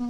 Okay,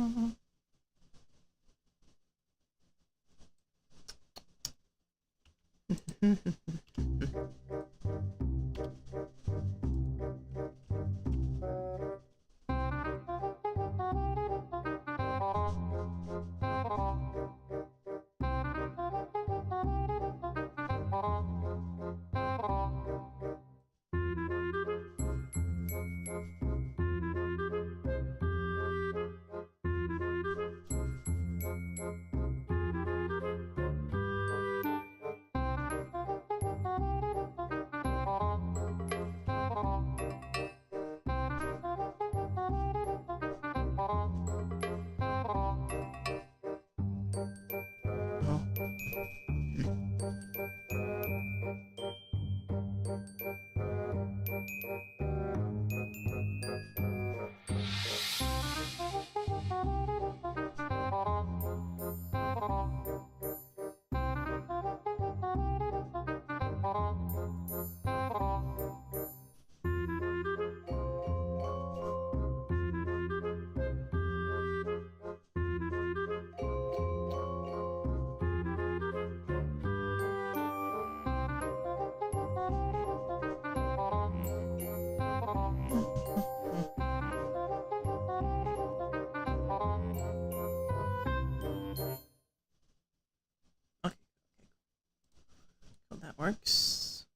cool, that works.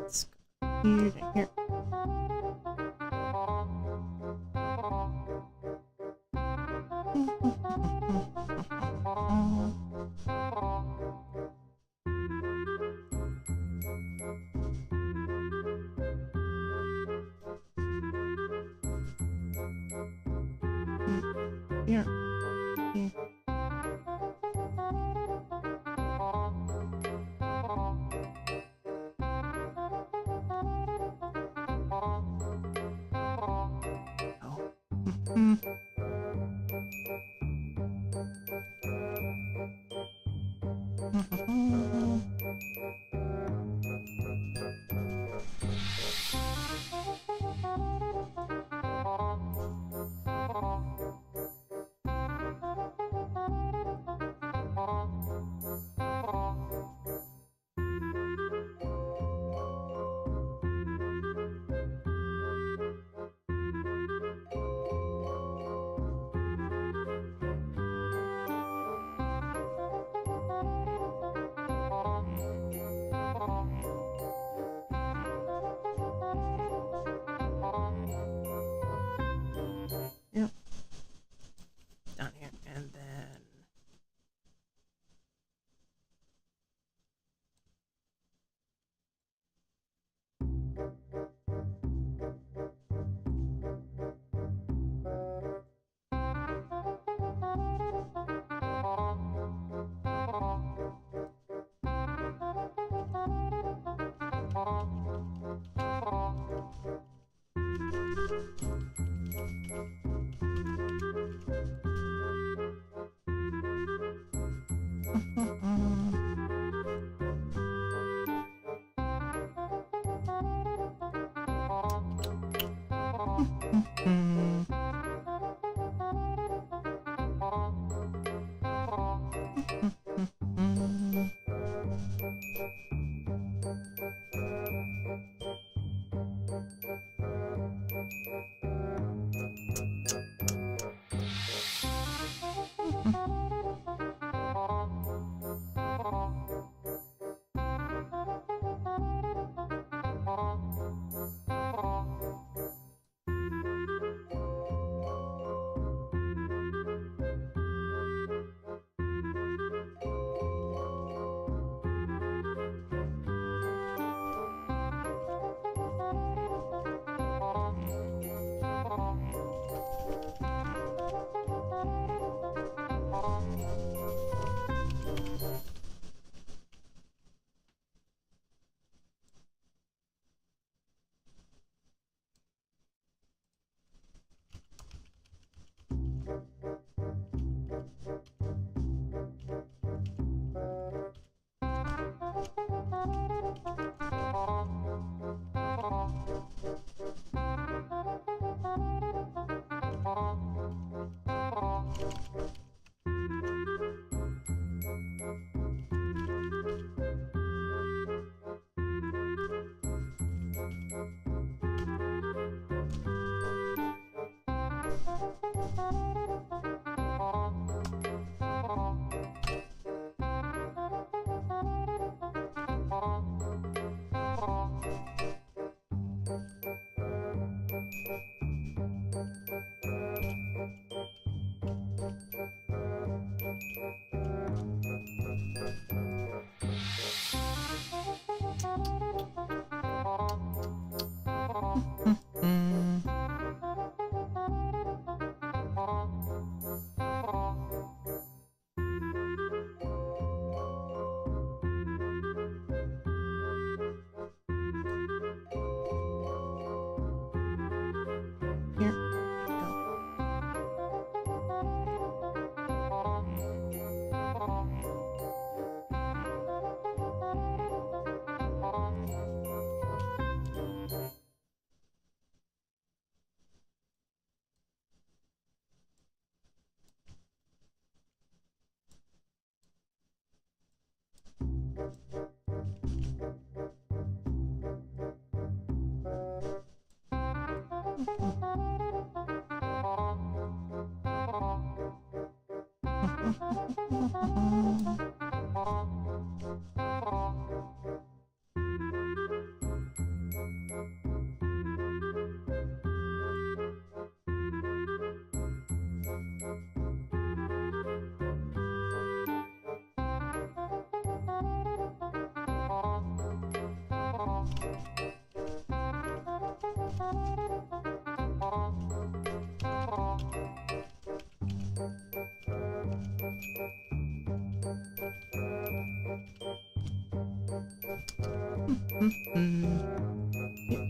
Let's go here to here. Here. Here.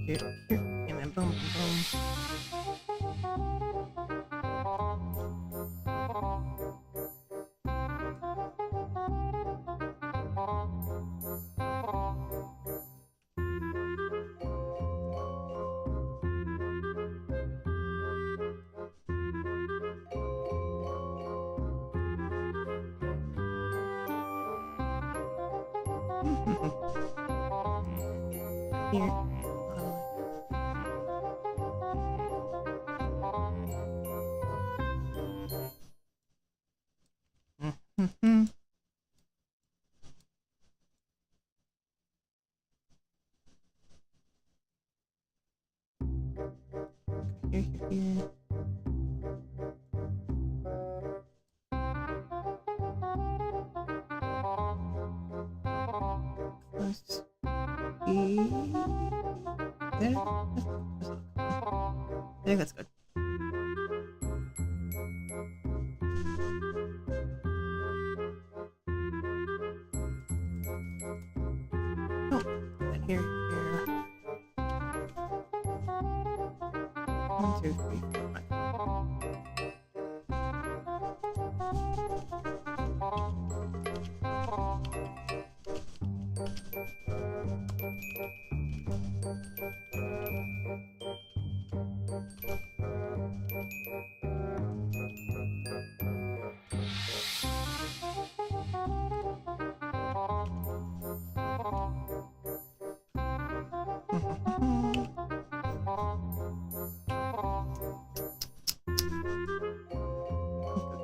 Here, go. Here, and then boom, boom, boom. Here. Mm-hmm. Here. Close. There. I think that's good. Oh, here. 1, 2, 3, 4, 5.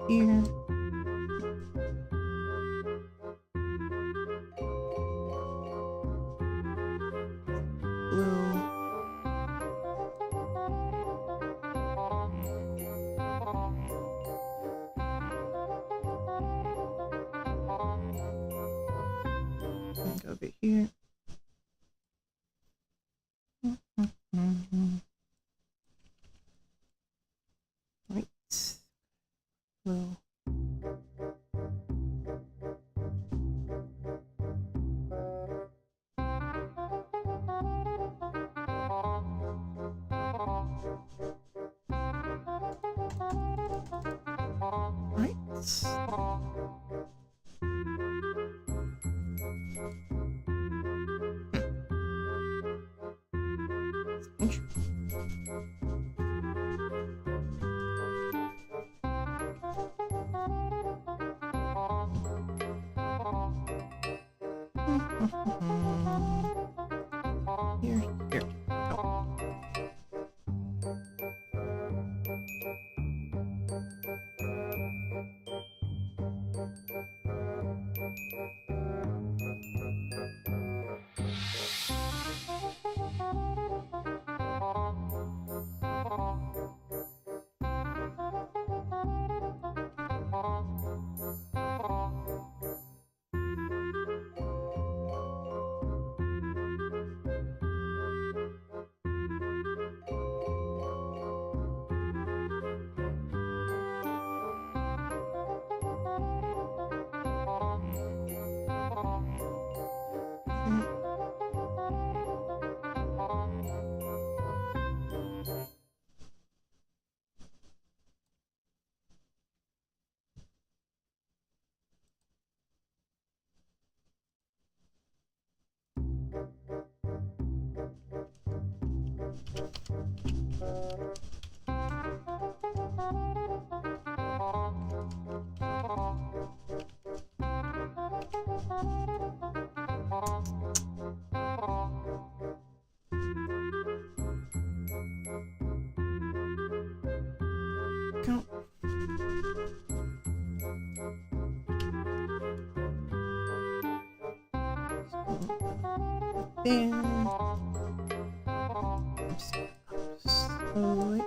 here. Blue. And over here. Right. Blue. Right. Here, here. Oh. Go. There. Slowly.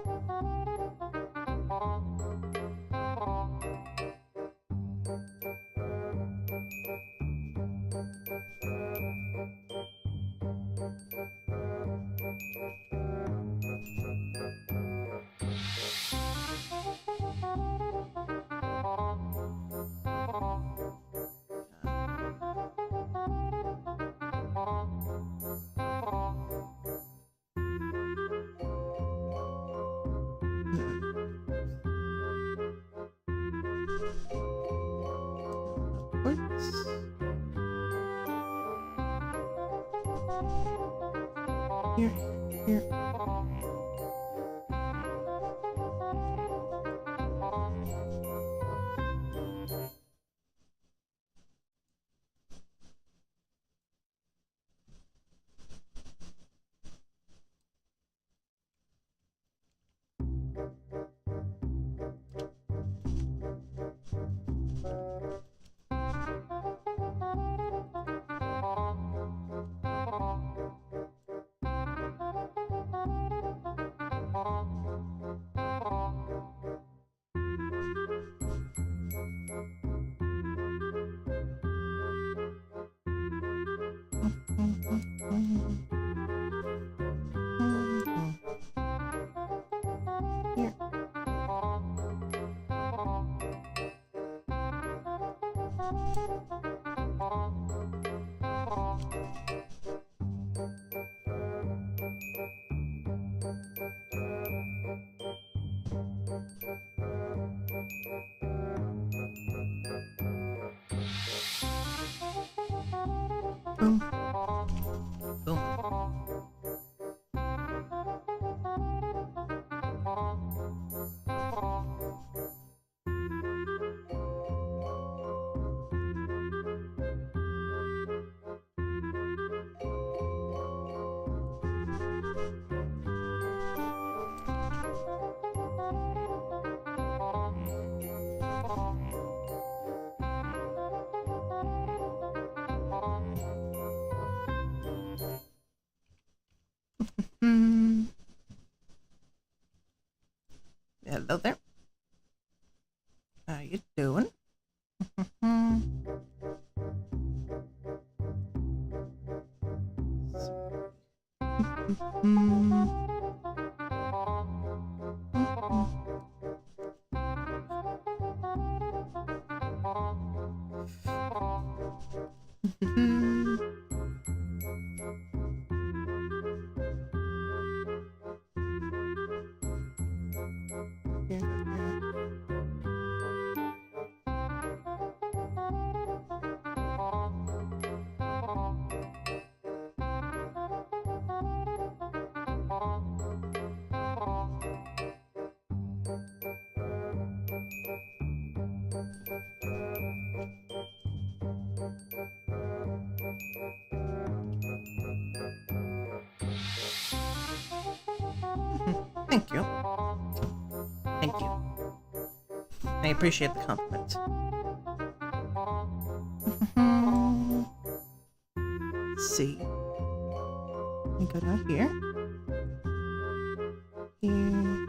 Here, here. Here. Boom. Boom. Hello there. How you doing? Thank you. Thank you. I appreciate the compliment. Let's see. Let me go down here. Here.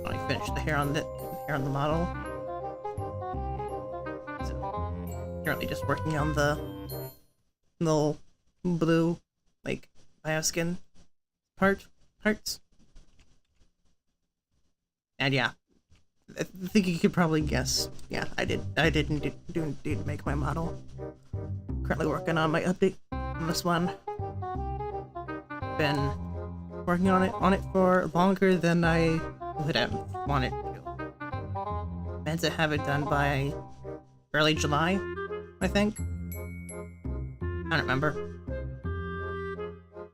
I finished the hair on the model. Currently just working on the little blue, like, bioskin parts. And yeah, I think you could probably guess. Yeah, I didn't make my model. Currently working on my update on this one. Been working on it for longer than I would have wanted to. Meant to have it done by early July, I think. I don't remember.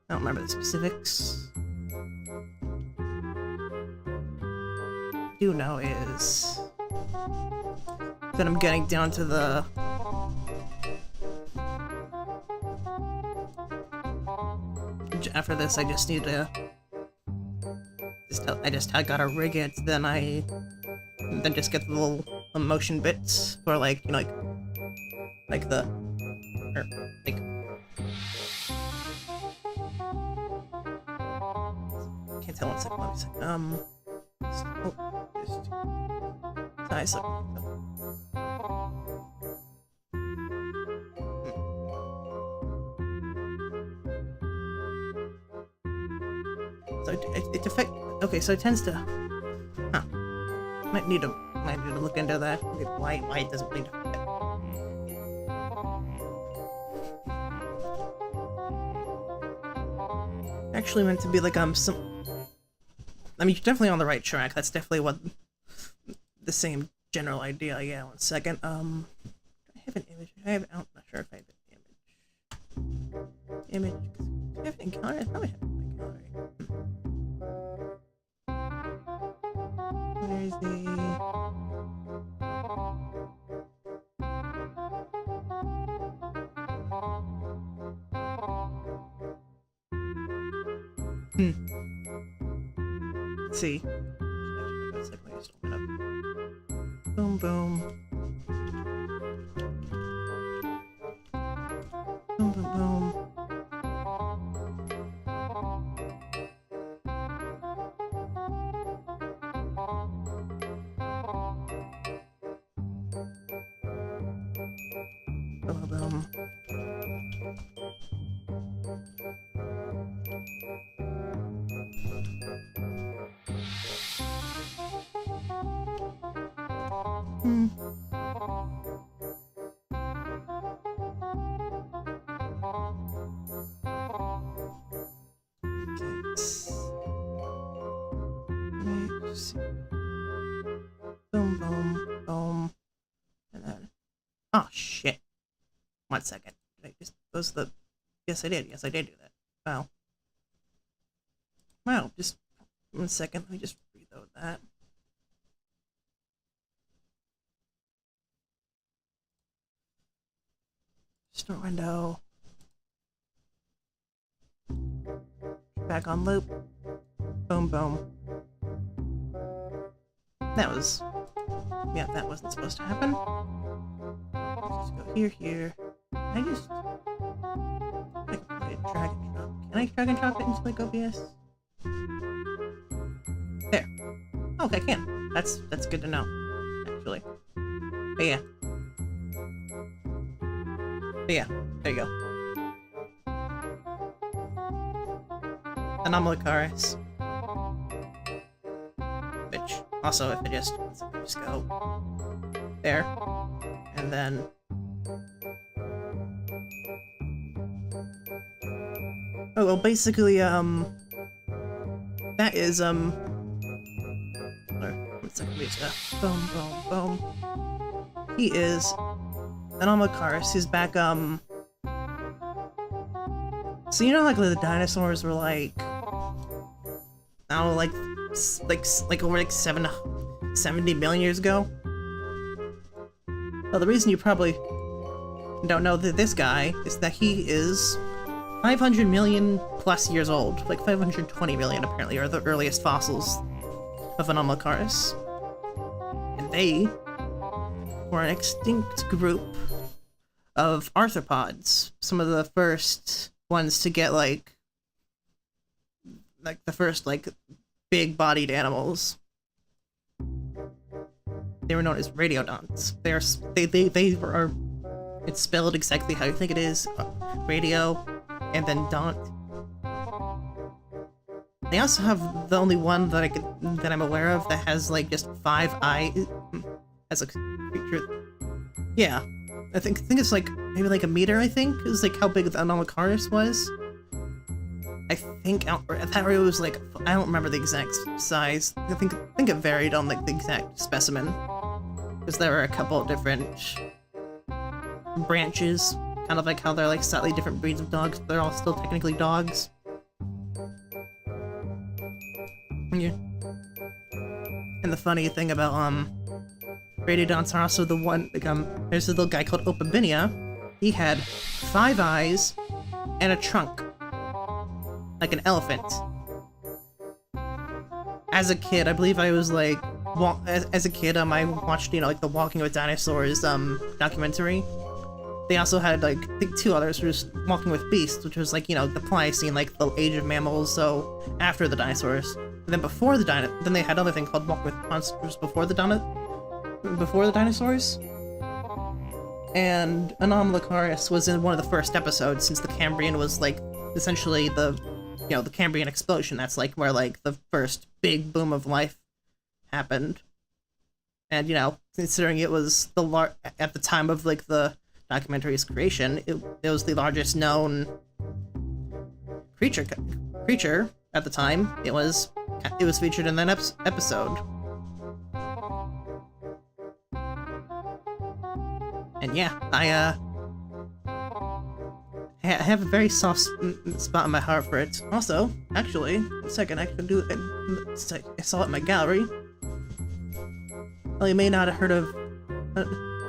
I don't remember the specifics. What I do know is that I'm getting down to the after this. I just need to I gotta rig it, then just get the little motion bits for, like, you know, like the can't tell. 1 second, let me see. Nice. So it affects. Okay, so it tends to. Huh. Might need to look into that. Why it doesn't bleed. Actually meant to be like some. I mean, you're definitely on the right track. That's definitely what the same general idea. Yeah. 1 second. Do I have an image? I'm not sure if I have an image. Do I have an encounter? I probably have an encounter. Where is the? Let's see. Boom, boom. Boom, boom, boom. Boom, boom. Boom, boom, boom. And then. Oh, shit. 1 second. Did I just. Was the. Yes, I did. Yes, I did do that. Wow. Wow, just 1 second. Let me just reload that. Store window. Back on loop. Boom, boom. That was... Yeah, that wasn't supposed to happen. Let's just go here. I just... I drag and drop it into like OBS? There. Oh, okay, I can. That's good to know, actually. But yeah. There you go. Anomalocaris. Which, also, if I just go there, and then oh, well, basically, that is, one second, boom, boom, boom. He is Anomalocaris. He's back, so you know, like, the dinosaurs were, like, I don't know, like over, like, 70 million years ago? Well, the reason you probably don't know that this guy is that he is 500 million plus years old. Like 520 million, apparently, are the earliest fossils of Anomalocaris. And they were an extinct group of arthropods. Some of the first ones to get, like the first, like, big-bodied animals. They were known as radiodonts. They are, it's spelled exactly how you think it is. Radio, and then dont. They also have the only one that I'm aware of that has, like, just 5 eyes as a creature. Yeah. I think it's like, maybe like a meter, I think, is like how big the Anomalocaris was. I think that area was like, I don't remember the exact size. I think it varied on, like, the exact specimen. Because there were a couple of different branches, kind of like how they're like slightly different breeds of dogs, but they're all still technically dogs. Yeah. And the funny thing about radiodonts are also the one, like, there's a little guy called Opabinia. He had 5 eyes and a trunk, like an elephant. As a kid, I believe I was like, as a kid, I watched, you know, like the Walking with Dinosaurs documentary. They also had, like, I think 2 others, were just Walking with Beasts, which was like, you know, the Pliocene, like the age of mammals, so after the dinosaurs. And then before the then they had another thing called Walking with Monsters before the dinosaurs. And Anomalocaris was in one of the first episodes, since the Cambrian was, like, essentially the, you know, the Cambrian explosion. That's, like, where, like, the first big boom of life happened. And, you know, considering it was at the time of, like, the documentary's creation, it was the largest known creature at the time. It was featured in that episode. And yeah, I have a very soft spot in my heart for it. Also, actually, one second, I can do it. I saw it in my gallery. Well, you may not have heard of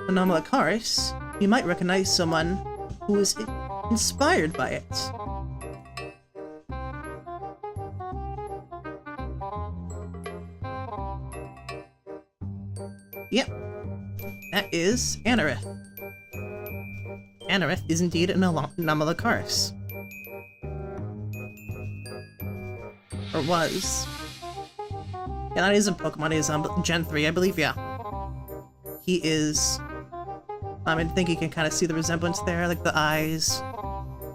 Anomalocaris. You might recognize someone who was inspired by it. Yep, that is Anarith. Anarith is indeed an Anomalocaris. Or was. Yeah, that is a Pokemon. He is Gen 3, I believe, yeah. He is... I think you can kind of see the resemblance there, like the eyes,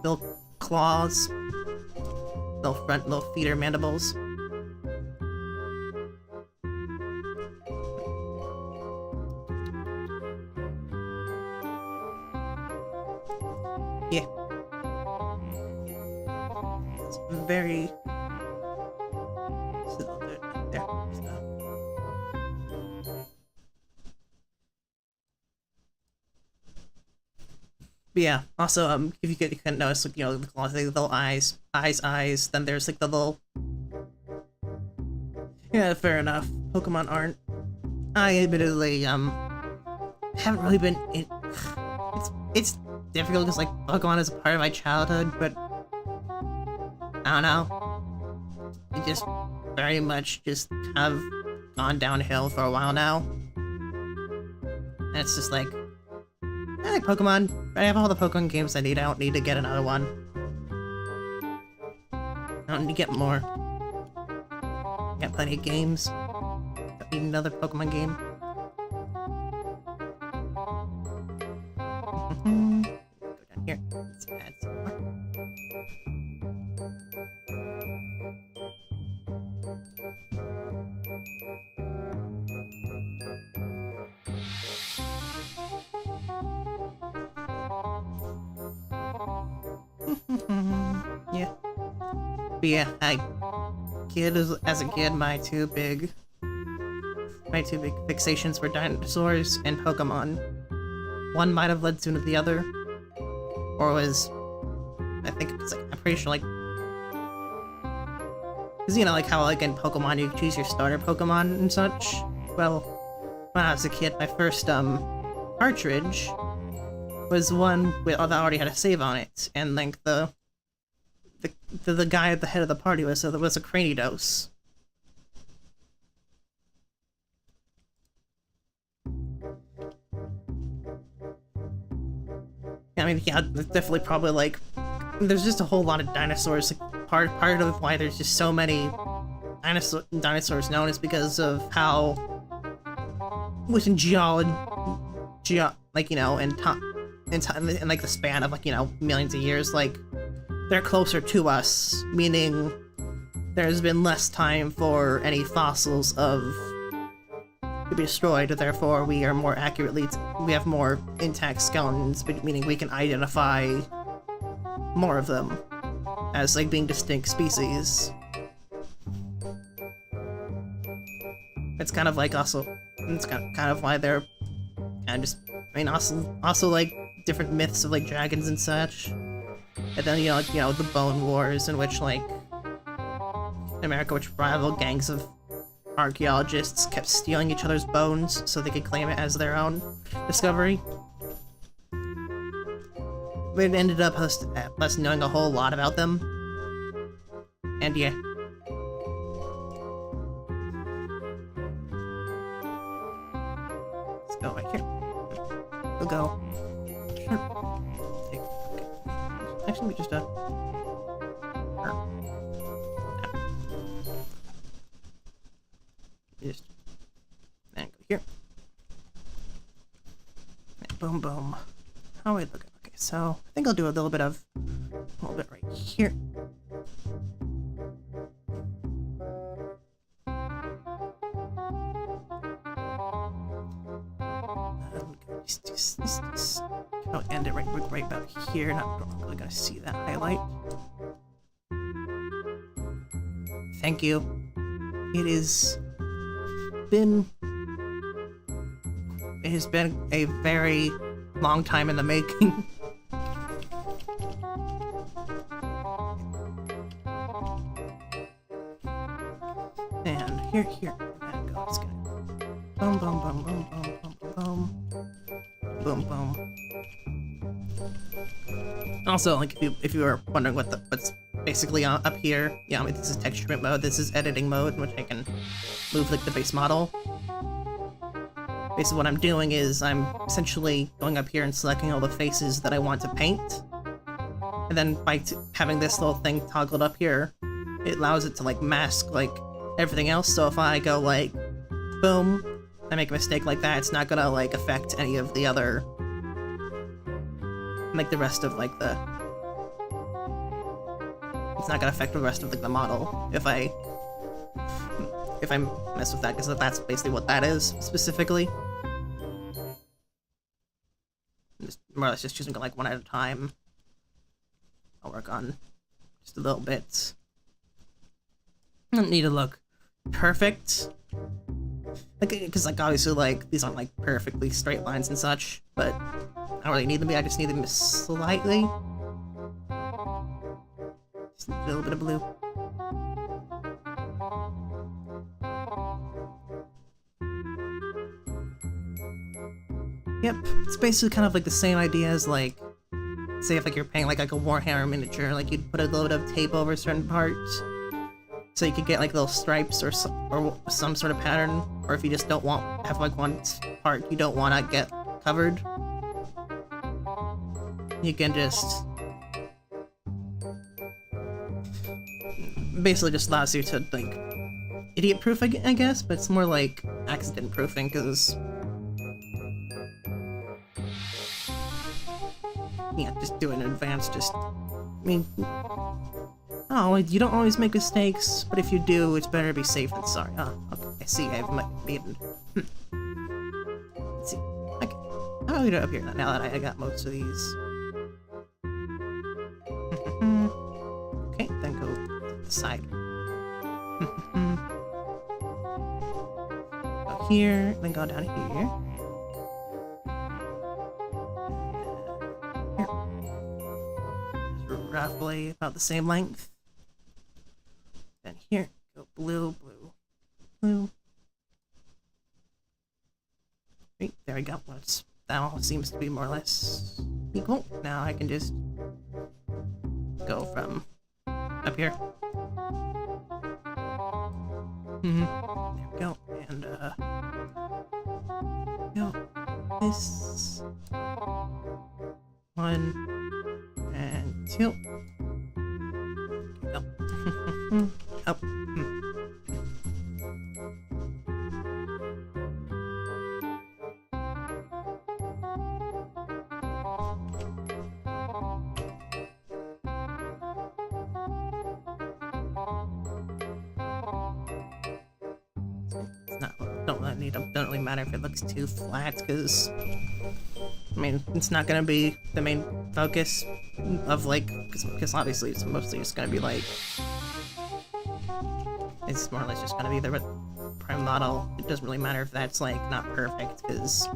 little claws, little feeder mandibles. Yeah. It's very... There. But yeah, also, if you can notice, like, you know, the claws, like, the little eyes, then there's, like, the little... Yeah, fair enough. Pokemon aren't... I admittedly, haven't really been... It's difficult because, like, Pokemon is a part of my childhood, but... I don't know. It just very much just have gone downhill for a while now. And it's just like... I like Pokemon. I have all the Pokemon games I need. I don't need to get another one. I don't need to get more. Got plenty of games. Don't need another Pokemon game. Go down here. Let's add some more. Yeah. But yeah, as a kid, my two big fixations were dinosaurs and Pokemon. One might have led to the other, or was, I think it's like, I'm pretty sure like, cause you know like how like in Pokemon you choose your starter Pokemon and such. Well, when I was a kid, my first cartridge was one that already had a save on it, and like the guy at the head of the party was, so there was a Cranidos. I mean, yeah, there's definitely probably like, there's just a whole lot of dinosaurs. Like, part of why there's just so many dinosaurs known is because of how, within like, you know, in like the span of like, you know, millions of years, like, they're closer to us, meaning there's been less time for any fossils to be destroyed, therefore we are more accurately, we have more intact skeletons, meaning we can identify more of them as like being distinct species. It's kind of like also, it's kind of why they're kind of just, I mean, also like different myths of like dragons and such. And then, you know, the Bone Wars, in which, like, in America, which rival gangs of archaeologists kept stealing each other's bones so they could claim it as their own discovery. It ended up us knowing a whole lot about them. And yeah. Let's go right here. We'll go. Sure. Actually, we just and go here. And boom, boom. How are we looking? Okay, so I think I'll do a little bit right here. I'll end it right about here. Not really gonna see that highlight. Thank you. It has been a very long time in the making. And here, there goes. Boom, boom, boom, boom, boom, boom, boom. Boom, boom. Also, like, if you were wondering what's basically up here, yeah, I mean, this is texture print mode, this is editing mode, in which I can move, like, the base model. Basically what I'm doing is I'm essentially going up here and selecting all the faces that I want to paint. And then by having this little thing toggled up here, it allows it to, like, mask, like, everything else. So if I go, like, boom, I make a mistake like that, it's not gonna, like, affect any of the other, like, the rest of, like, it's not gonna affect the rest of, like, the model if I mess with that, because that's basically what that is, specifically. Just, more or less just choosing, like, one at a time. I'll work on just a little bit. I don't need to look perfect. Like, because, like, obviously, like, these aren't, like, perfectly straight lines and such, but I don't really need them to be, I just need them slightly. Just a little bit of blue. Yep, it's basically kind of like the same idea as, like, say if, like, you're painting, like a Warhammer miniature, like, you'd put a little bit of tape over certain parts, so you could get, like, little stripes or some sort of pattern, or if you just don't have, like, one part you don't want to get covered, you can just basically just allows you to, like, idiot-proof, I guess, but it's more like accident-proofing, because... Yeah, just do it in advance, just... I mean... Oh, you don't always make mistakes, but if you do, it's better to be safe than sorry. Oh, okay, I see, I've made... Let's see. Okay, I'll leave it up here now that I got most of these. Okay, then go to the side. Go here, then go down here. Here. Roughly about the same length. Then here, go blue, blue, blue. Right, there we go. That all seems to be more or less equal. Now I can just go from up here. There we go. And go this one and two. Go. Up. Don't really matter if it looks too flat, because I mean it's not gonna be the main focus of, like, because obviously it's mostly just gonna be like, it's more or less just gonna be the prime model. It doesn't really matter if that's like not perfect, because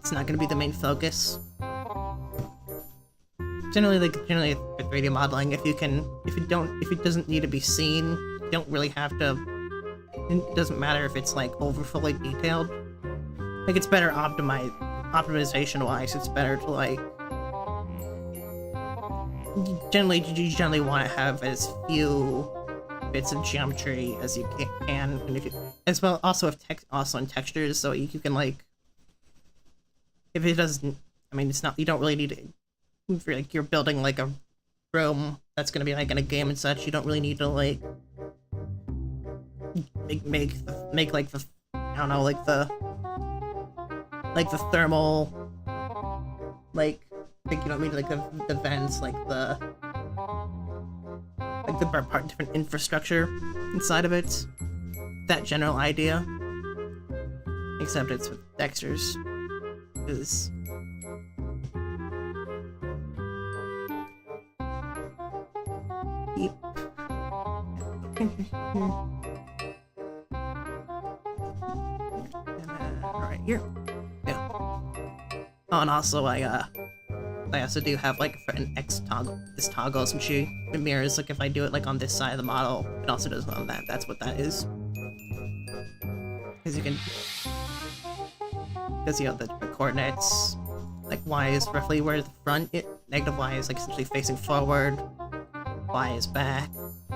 it's not gonna be the main focus. Generally with 3D modeling, if it doesn't need to be seen, you don't really have to. It doesn't matter if it's like over fully detailed. Like, it's better optimization wise. It's better to, like, you generally want to have as few bits of geometry as you can, and if you, as well also if also in textures, so you can, like, if it doesn't, I mean, it's not, you don't really need to, if you're, like, you're building like a room that's gonna be like in a game and such, you don't really need to, like, make like the, I don't know, like the thermal, like you don't mean like the vents, like the part different infrastructure inside of it. That general idea, except it's with textures, is yep. Right here. Yeah. Oh, and also I also do have like an X toggle. This toggles and she mirrors, like, if I do it like on this side of the model, it also does it on that. That's what that is. Because you can, because you know the coordinates, like Y is roughly where the front, negative Y is like essentially facing forward, Y is back,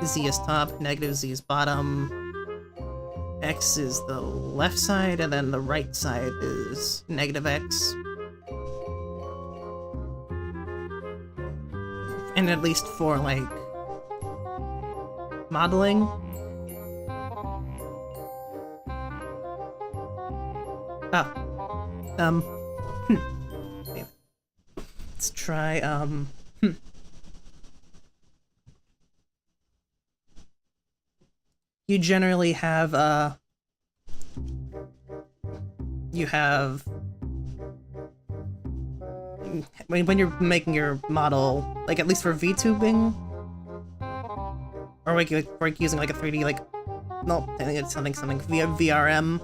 Z is top, negative Z is bottom. X is the left side, and then the right side is negative X. And at least for, like, modeling. Let's try, You generally have, you have, when you're making your model, like, at least for VTubing, or like using like a 3D, like, no, I think it's something via VRM,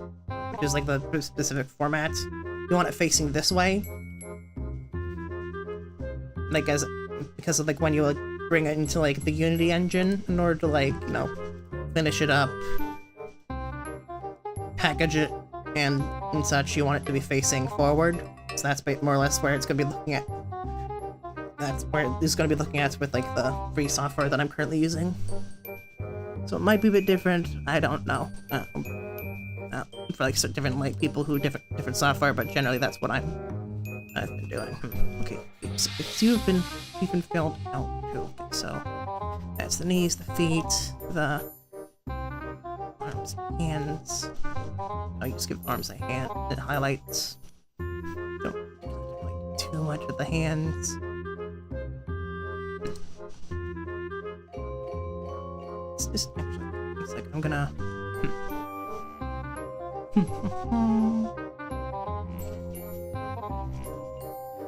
which is like the specific format. You want it facing this way, like, because of like when you like bring it into like the Unity engine in order to, like, you know, finish it up, package it, and such. You want it to be facing forward, so that's more or less where it's going to be looking at. That's where it's going to be looking at with like the free software that I'm currently using. So it might be a bit different. I don't know. For like different like people who different software, but generally that's what I've been doing. Okay, so you've been filled out too. Okay, so That's the knees, the feet, the arms, hands. Oh, you just give arms a hand. It highlights. Don't like too much with the hands. It's just actually. It's like I'm gonna.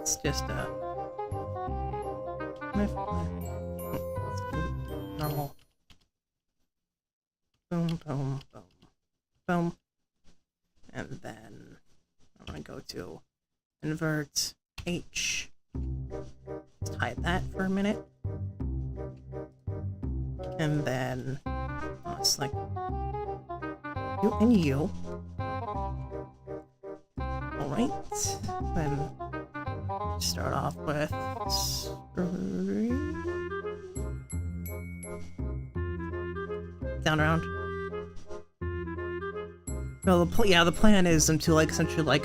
It's just normal. Boom, boom, boom, boom. And then I'm gonna go to invert H. Let's hide that for a minute. And then select you and you. Alright. Then start off with down around. Well, the plan is to like essentially like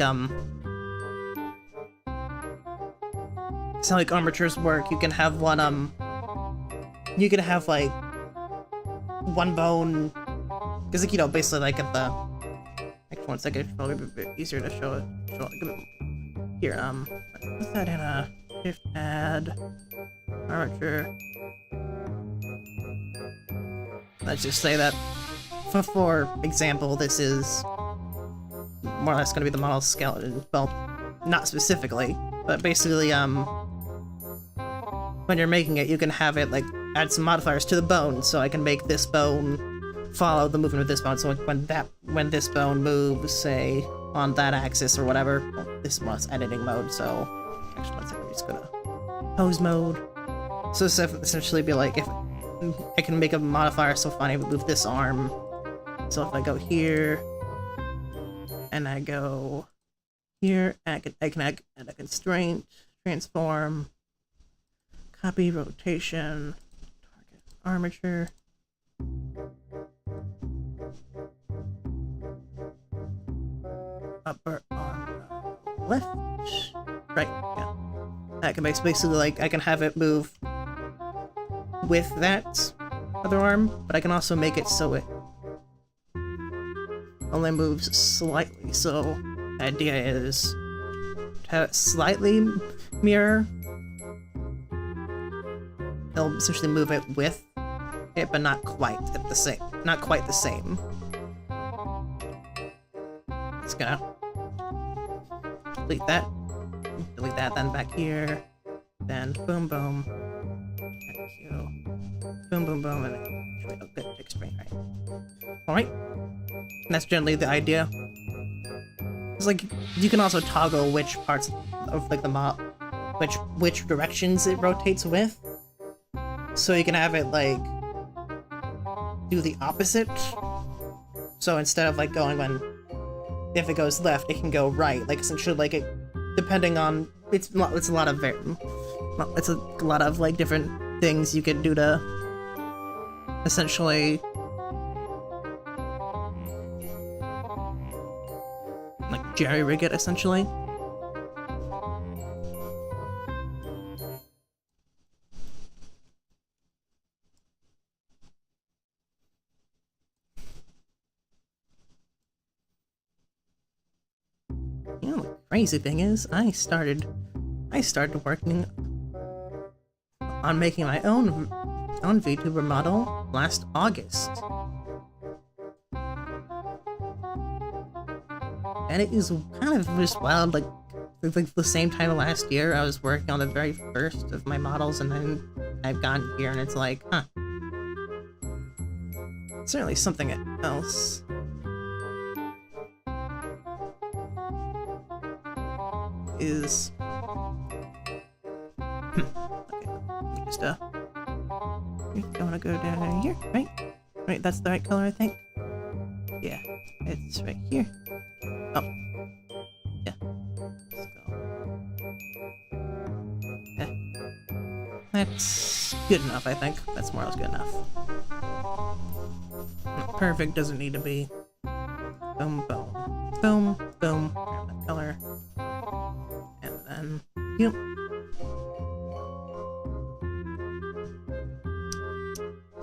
it's how like armatures work. You can have one you can have like one bone, because like, you know, basically like at the actually 1 second, it's probably a bit easier to show it. Here, put that in a shift add armature. Let's just say that for example, this is more or less going to be the model skeleton. Well, not specifically, but basically, when you're making it, you can have it like add some modifiers to the bone, so I can make this bone follow the movement of this bone. So like when this bone moves, say on that axis or whatever, well, this was editing mode. So actually, 1 second, I'm just gonna pose mode. So this essentially be like if I can make a modifier, so fine, I would move this arm. So if I go here and I go here, I can add a constraint, transform, copy, rotation, target armature. Upper arm left, right, yeah. I can basically like I can have it move with that other arm, but I can also make it so it only moves slightly. So the idea is to have it slightly mirror. It'll essentially move it with it, but not quite at the same. Not quite the same. It's gonna delete that. Delete that. Then back here. Then boom, boom. Thank you. Boom, boom, boom, and then oh, good fixed frame rate. All right. And that's generally the idea. It's like you can also toggle which parts of like the mod, which directions it rotates with. So you can have it like do the opposite. So instead of like going if it goes left, it can go right. Like essentially, like it, depending on it's a lot of like different things you can do to essentially like jerry-rig it essentially. You know, the crazy thing is, I started working on making my own VTuber model last August. And it is kind of just wild, like the same time last year, I was working on the very first of my models, and then I've gotten here, and it's like, huh. Certainly something else. Is... okay, just, you're gonna go down here, right? Right, that's the right color, I think? Yeah, it's right here. Oh. Yeah. Let's go. Yeah. That's good enough, I think. That's more or less good enough. Perfect doesn't need to be. Boom, boom. Boom, boom. Grab that color. And then, yep.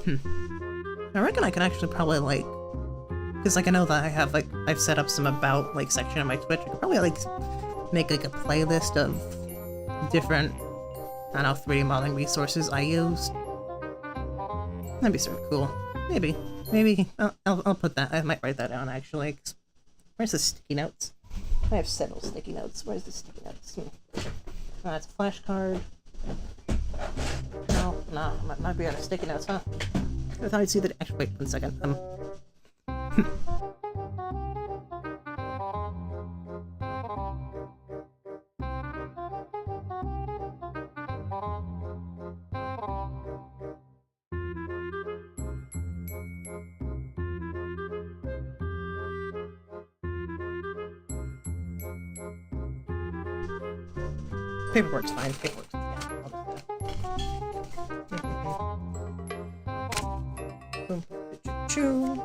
I reckon I can actually probably, like, because, like, I know that I have, like, I've set up some about, like, section on my Twitch. I could probably, like, make, like, a playlist of different, I don't know, 3D modeling resources I used. That'd be sort of cool. Maybe. I'll put that. I might write that down, actually. Where's the sticky notes? I have several sticky notes. Where's the sticky notes? That's a flashcard. No, might be out of sticky notes, huh? I thought I'd see that. Actually, wait 1 second. Paperwork's fine. Paperwork's fine. Yeah, Boom. Choo.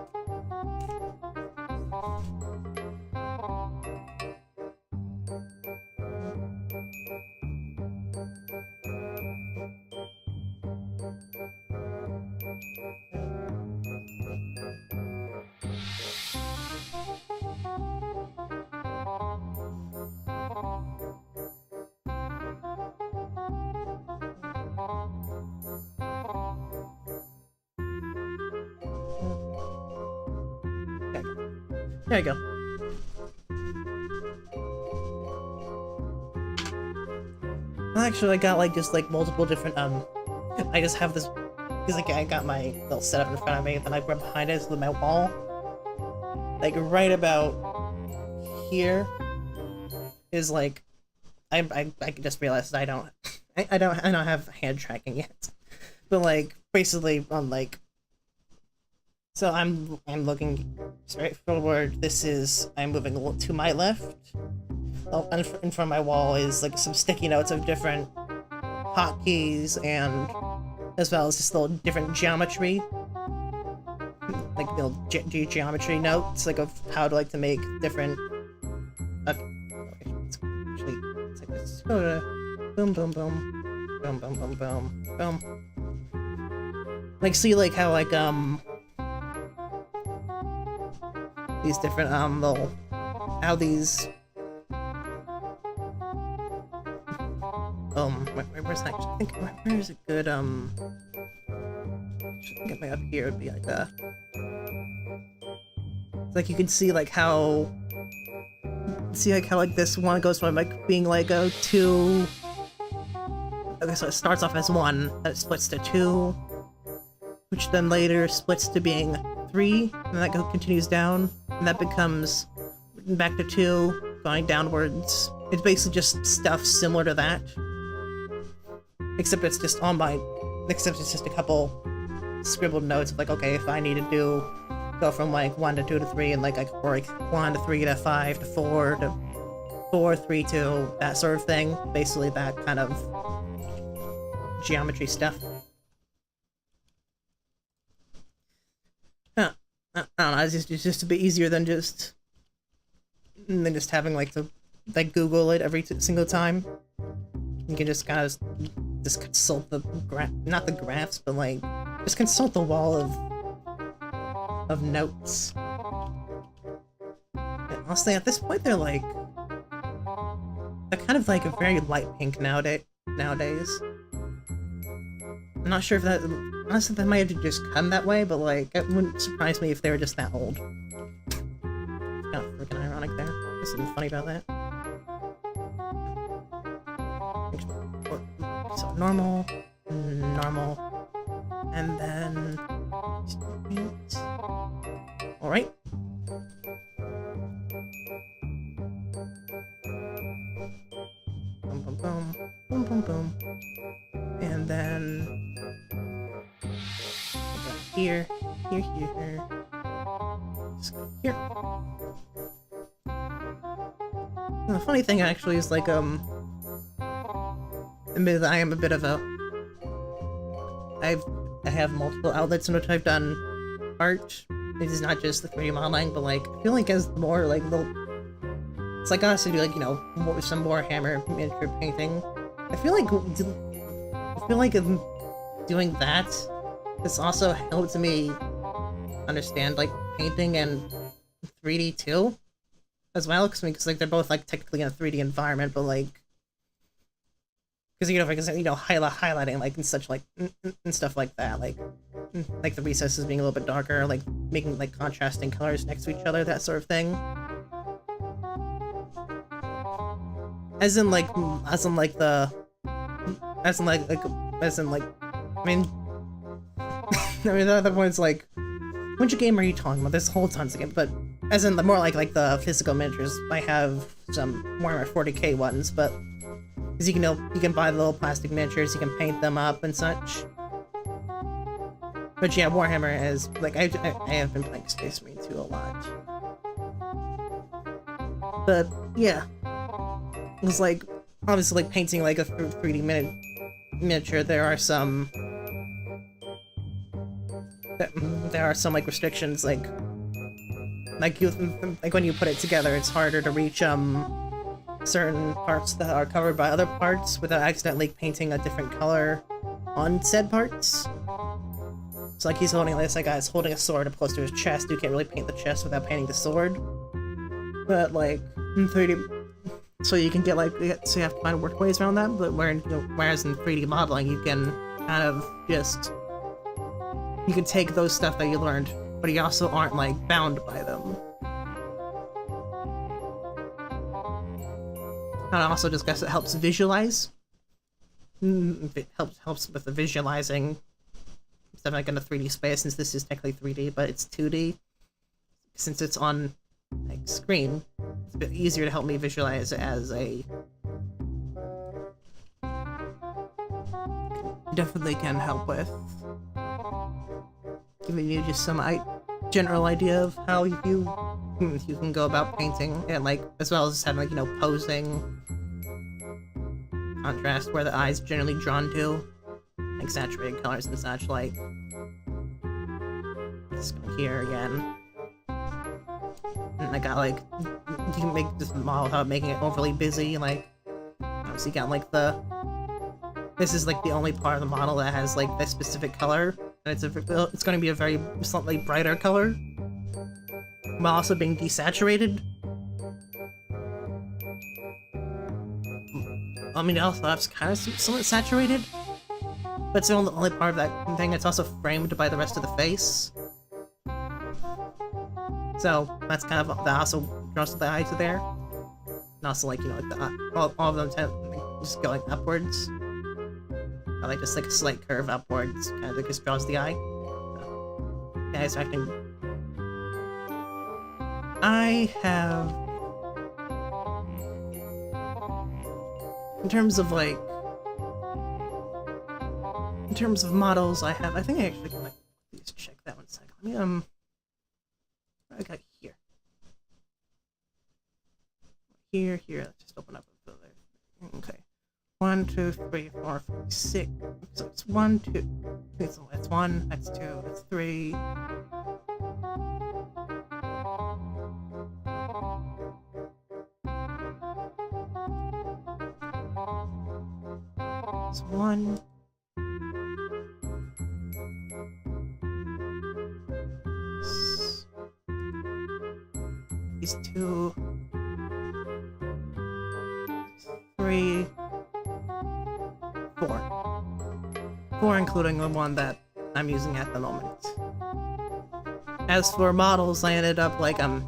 There you go. Well, actually, I got like just like multiple different I just have this because like I got my little setup in front of me, and then I run behind it with my wall. Like right about here is like I just realized that I don't have hand tracking yet, but like basically on like. So I'm looking straight forward. I'm moving to my left. Oh, and in front of my wall is like some sticky notes of different hotkeys and as well as just little different geometry, like little geometry notes, like of how to like to make different. It's like this. Boom, boom, boom, boom, boom, boom, boom, boom. Like see like how like these different little how these where's that? I think where's a good I should get my up here would be like that. It's like you can see like how like this one goes from like being like a 2. Okay, so it starts off as 1, then it splits to 2, which then later splits to being 3, and that continues down, and that becomes back to 2, going downwards. It's basically just stuff similar to that, except it's just a couple scribbled notes of like, okay, if I need to go from like 1 to 2 to 3, and like or like 1 to 3 to 5 to 4 to 4, 3, 2, that sort of thing. Basically that kind of geometry stuff. I don't know, it's just a bit easier than just having like to like Google it every single time. You can just kind of just consult the not the graphs, but like just consult the wall of notes. And honestly, at this point, they're kind of like a very light pink nowadays. I'm not sure if that. Honestly, that might have just come that way, but like, it wouldn't surprise me if they were just that old. Kind of freaking ironic there. There's something funny about that. So normal, and then. All right. Boom, boom, boom, boom, boom, boom, and then. Here. Just go here. And the funny thing actually is like admit that I am a bit of a I have multiple outlets in which I've done art. It is not just the 3D modeling, but like I feel like as more like it's like honestly like, you know, some more Hammer miniature painting. I feel like doing that this also helps me understand like painting and 3D too, as well, because like they're both like technically in a 3D environment, but like because for example, highlighting like and such like and stuff like that, like the recesses being a little bit darker, like making like contrasting colors next to each other, that sort of thing. As in like I mean I mean the other point's like, which game are you talking about? There's whole tons of games, but as in the more like the physical miniatures, I have some Warhammer 40k ones, but because you can buy the little plastic miniatures, you can paint them up and such. But yeah, Warhammer is like I have been playing Space Marine 2 a lot. But yeah, it was like obviously like painting like a 3D miniature. There are some like restrictions, like when you put it together, it's harder to reach certain parts that are covered by other parts without accidentally painting a different color on said parts. So like he's holding this guy's holding a sword up close to his chest. You can't really paint the chest without painting the sword. But like in 3D, so you can get like so you have to find workaways around that. But whereas in 3D modeling, you can kind of just you can take those stuff that you learned, but you also aren't like bound by them. And also just guess it helps visualize. It helps with the visualizing stuff like in a 3D space, since this is technically 3D, but it's 2D. Since it's on like screen, it's a bit easier to help me visualize it as a. Definitely can help with giving you just some general idea of how you can go about painting, and like as well as having like posing contrast where the eye's generally drawn to, like saturated colors and such. Like just here again, and I got like you can make this model without making it overly busy. Like obviously you got like this is like the only part of the model that has like this specific color, and it's going to be a very slightly brighter color while also being desaturated. I mean, it also has kind of somewhat saturated, but it's the only part of that thing that's also framed by the rest of the face. So that's kind of that also draws the eye to there, and also like like all of them tend just going upwards. I like just like a slight curve upwards, kind of like just draws the eye. Yeah, so I have, in terms of models, I think I actually can please check that one second. Let me what I got here. Here, let's just open up a filter. Okay. 1, 2, 3, 4, 5, 6. So it's 1, 2. So that's 1, that's 2, that's 3. It's 1. These 2. 3. 4, including the one that I'm using at the moment. As for models, I ended up like I'm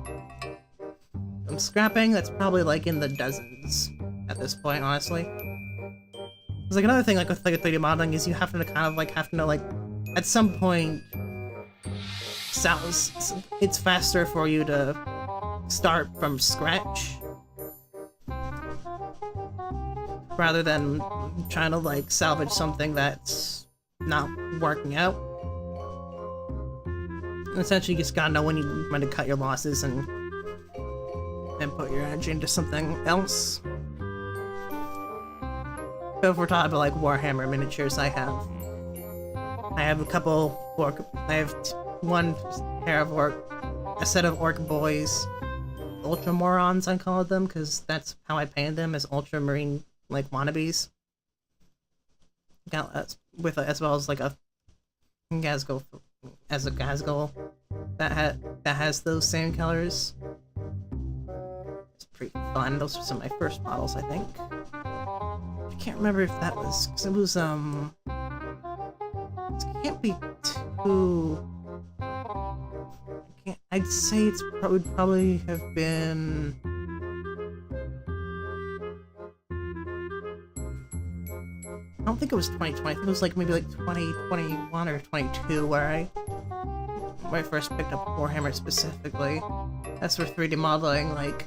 scrapping. That's probably like in the dozens at this point, honestly. There's like another thing like with like a 3D modeling is you have to kind of like at some point it's faster for you to start from scratch rather than trying to like salvage something that's not working out. And essentially, you just gotta know when to cut your losses and put your energy into something else. So if we're talking about like Warhammer miniatures, I have a couple I have one pair of a set of orc boys, Ultramorons I call them, because that's how I painted them, as Ultramarine like wannabes. Got as well as like Gazgul as a Gazgul that has those same colors. It's pretty fun. Those were some of my first models, I think. I can't remember if that was because it was it can't be too. I'd say it's would probably have been. I don't think it was 2020. I think it was like maybe like 2021 or 22 where I first picked up Warhammer specifically. That's for 3D modeling. Like,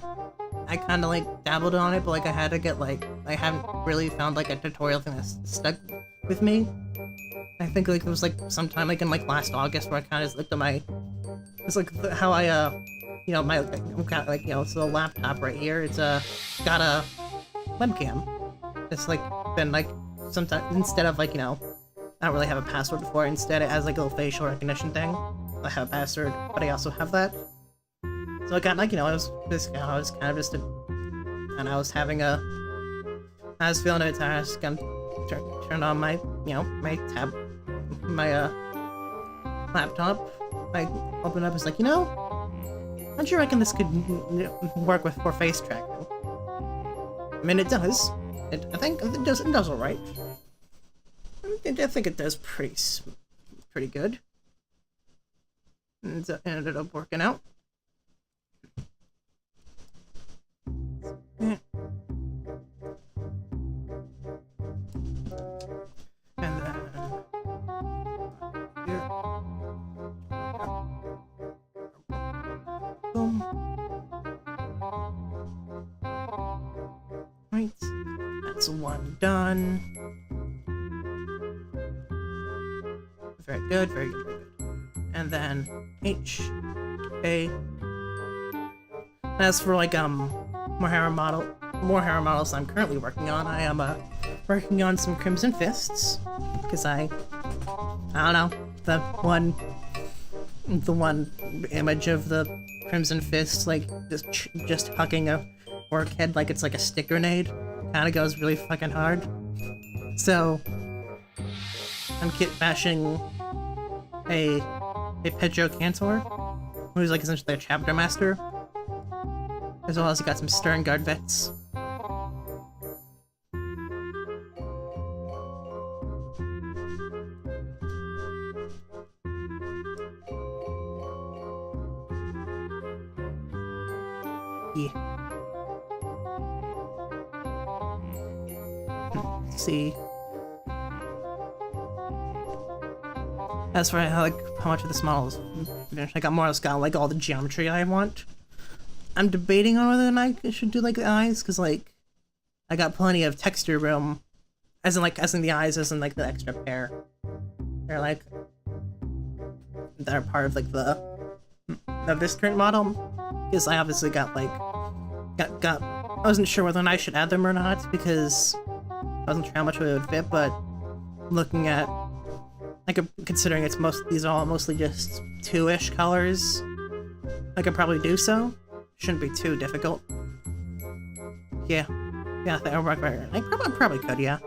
I kind of like dabbled on it, but like I had to get like I haven't really found like a tutorial thing that's stuck with me. I think like it was like sometime like in like last August where I kind of looked at my. It's like how I you know my like you know it's a laptop right here. It's got a webcam. It's like been like. Sometimes instead of like you know I don't really have a password for it, instead it has like a little facial recognition thing. I have a password, but I also have that, so I got like you know I was kind of just and I was having I was feeling a bit tired. I was gonna turn on my you know my laptop. I opened up, it's like, you know, don't you reckon this could work for face tracking? I mean, it does. I think it does all right. I think it does pretty good. And it ended up working out. Yeah. And then here. Boom. Right. That's one done. Very good, very good, very good. And then H, A. As for like more Harrow models I'm currently working on, I am working on some Crimson Fists because I don't know, the one image of the Crimson Fist like just hucking a orc head like it's like a stick grenade kind of goes really fucking hard. So I'm kit bashing a Pedro Cantor, who's like essentially a chapter master, as well as he got some Sternguard vets. Yeah. Let's see. As for how much of this model is finished, I got more or less got like all the geometry I want. I'm debating on whether or not I should do like the eyes, because like I got plenty of texture room, as in the eyes, as in like the extra pair. They're like that are part of like the of this current model, because I obviously got like got I wasn't sure whether or not I should add them or not, because I wasn't sure how much it would fit, but looking at considering these are all mostly just 2-ish colors, I could probably do so. Shouldn't be too difficult. Yeah, that would work better. I probably could, yeah.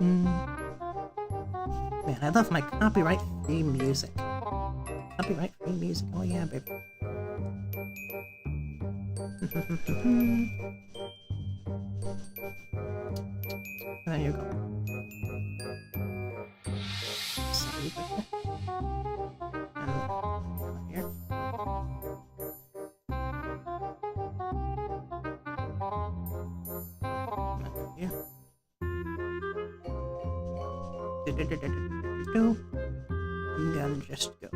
Man, I love my copyright-free music. Copyright-free music, oh yeah, baby. There you go. Save it. And here. I'm gonna just go.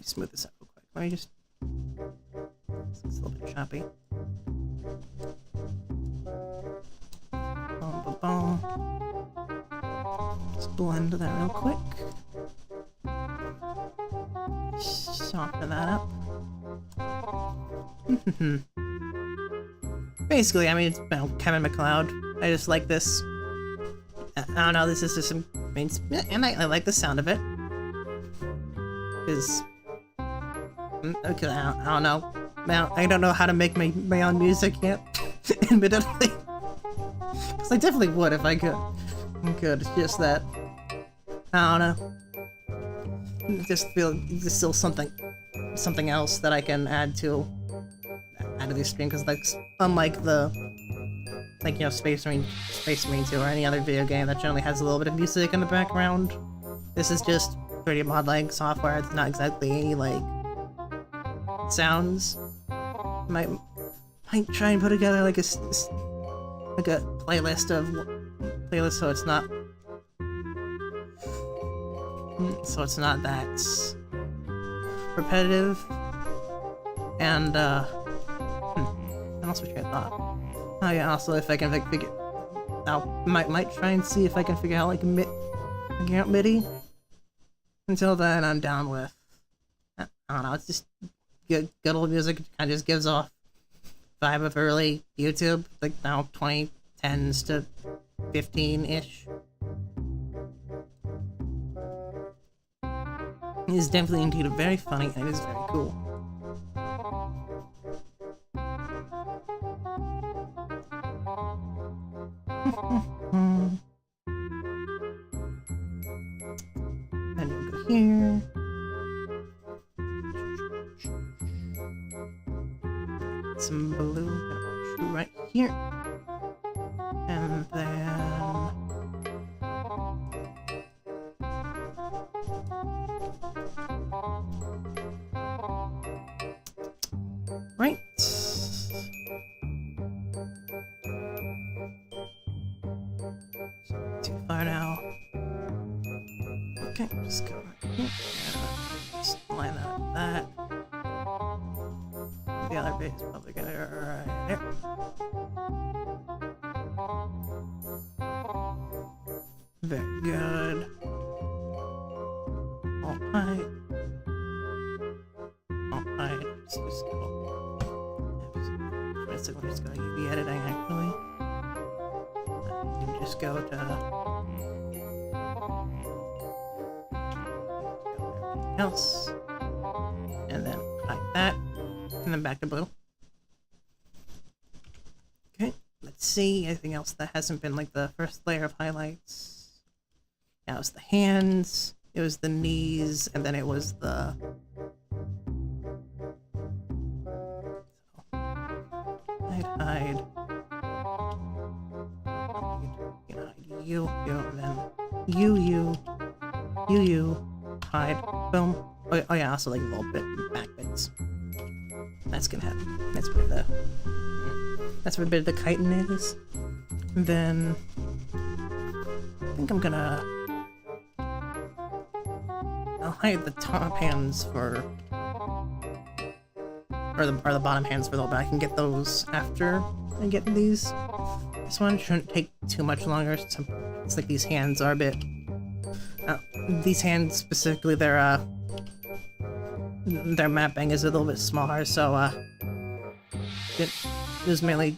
Smooth this out real quick. Let me just. It's a little bit choppy. Boom, boom, boom. Just blend that real quick. soften that up. Basically, I mean, it's Kevin MacLeod. I just like this. I don't know, this is just some... and I like the sound of it. Because... okay, I don't know. Now, I don't know how to make my own music yet, admittedly. Because I definitely would if I could. It's just that... I don't know. Just feel there's still something else that I can add to the stream, because like unlike the you know Space Marine 2 or any other video game that generally has a little bit of music in the background, this is just pretty mod-like software. It's not exactly any like sounds. Might try and put together like a playlist so it's not that repetitive. And what else was I thought? Oh yeah, also if I can figure, might try and see if I can figure out like figure out MIDI. Until then, I'm down with. I don't know. It's just good old music. It kind of just gives off vibe of early YouTube, like now 2010s to 15-ish. It is definitely indeed very funny, and it is very cool. And we'll go here. Some blue right here. And then... right. Too far now. Okay, just go right here. Just line up that. The other bit is probably gonna go right there. Very good. Alright. Alright, let's just go. For instance, we're just going to UV editing actually. And just go to everything else. And then hide that. And then back to blue. Okay, let's see. Anything else that hasn't been like the first layer of highlights? Now it's the hands, it was the knees, and then it was the... Hide. You, and then you, hide, boom. Oh yeah, also like little back bits. That's gonna happen. That's where a bit of the chitin is. And then I think I'm gonna... I'll hide the top hands for... or the bottom hands for a little bit. I can get those after I get these. This one shouldn't take too much longer. It's like these hands are a bit... these hands specifically, their mapping is a little bit smaller, so it is mainly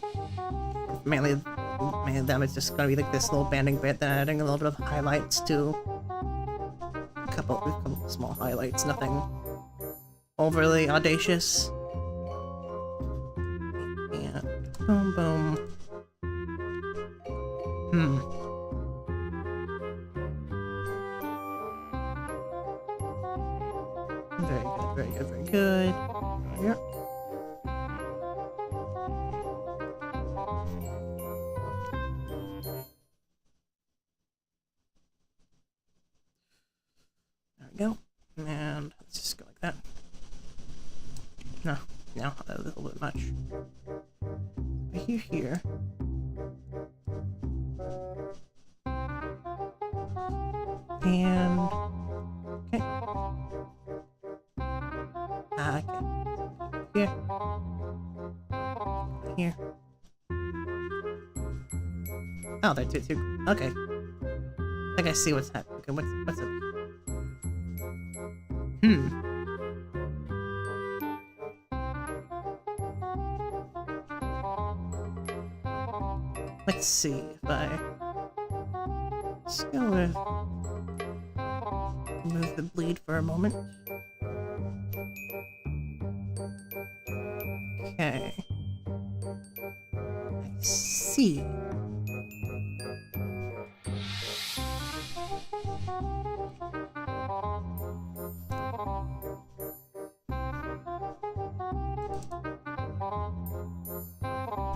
them. It's just gonna be like this little banding bit, then adding a little bit of highlights to a couple of small highlights. Nothing overly audacious. And boom, boom. Very good, very good, very good. Here. There we go. And let's just go like that. No, that was a little bit much. Here. And okay. Okay. Here. Oh, they're two. Okay. I think I see what's happening. Okay, what's it? Let's see if I just go with remove the bleed for a moment. Okay. I see.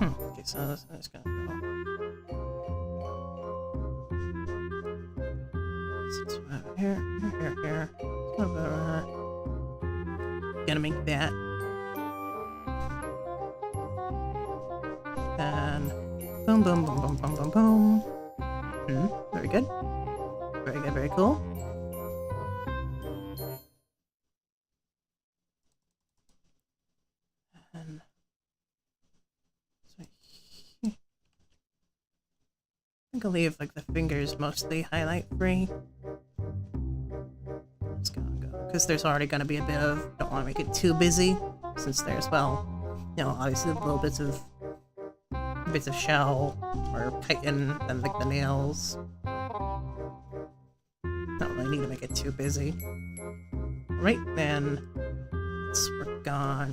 Okay, so that's gonna go. So here. Gonna make that. And boom, boom, boom, boom, boom, boom, boom. Very good. Very good, very cool. And so here. I think I'll leave like the fingers mostly highlight free. Just gonna go because there's already gonna be a bit of, don't want to make it too busy since there's, well, you know, obviously little bits of shell or chitin and like the nails. Don't really need to make it too busy. Right then, let's work on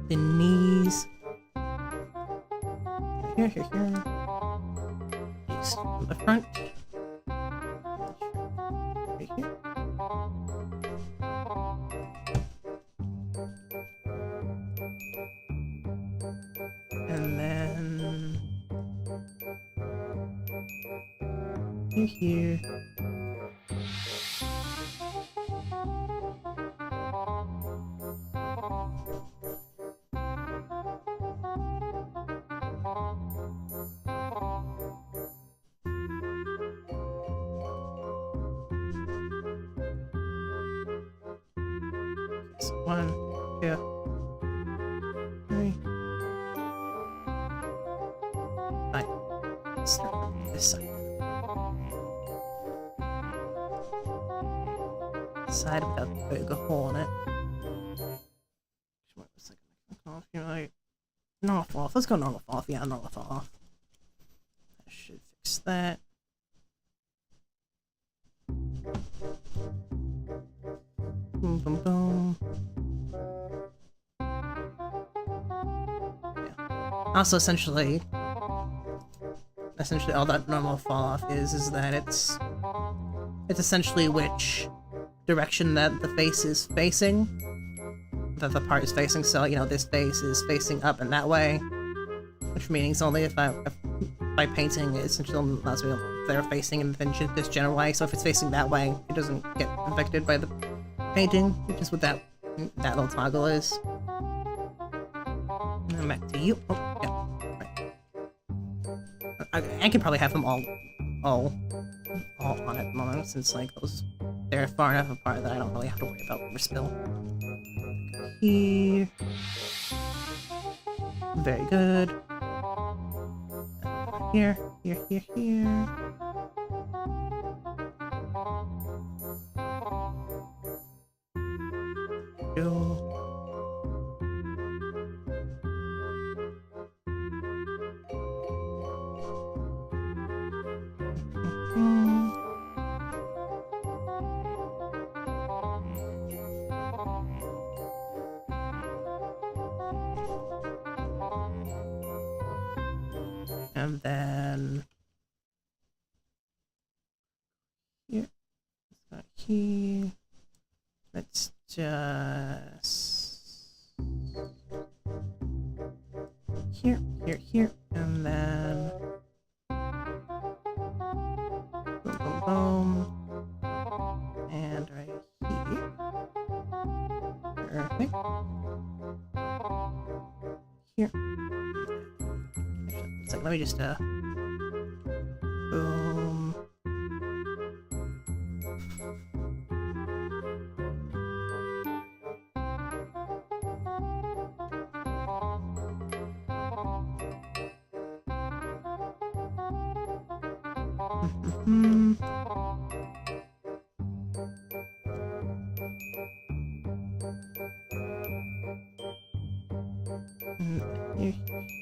the knees. Here. Just from the front. Right here. And then here. So 1, 2, 3. Fine. Let's start from this side. Side without the big hole in it. Wait a second. North off. Let's go north off. Yeah, north off. I should fix that. Boom, boom, boom. Yeah. Also, essentially all that normal fall off is that it's essentially which direction that the face is facing, that the part is facing. So, you know, this face is facing up and that way, which means only if by painting it essentially allows me they're facing in this general way. So if it's facing that way, it doesn't get affected by the painting, which is what that little toggle is. And back to you. Oh, yeah. Right. I could probably have them all on at the moment, since like they're far enough apart that I don't really have to worry about overspill. Here. Very good. Here. Go. And then here, here. Let's just here, and then boom, boom, boom, and right here. Perfect. Here. So let me just boom.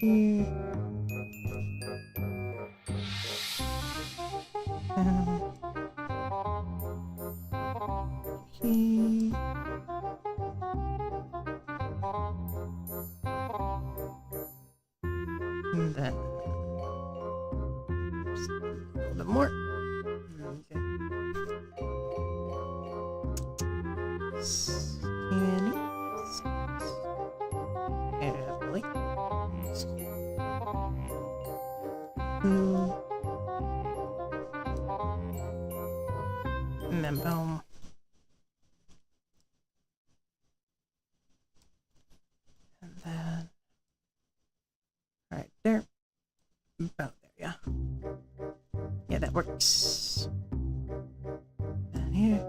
here. Here. And then just a little bit more. Okay. Scanning. Carefully. And then boom. And then right there. About there, yeah. Yeah, that works. And here.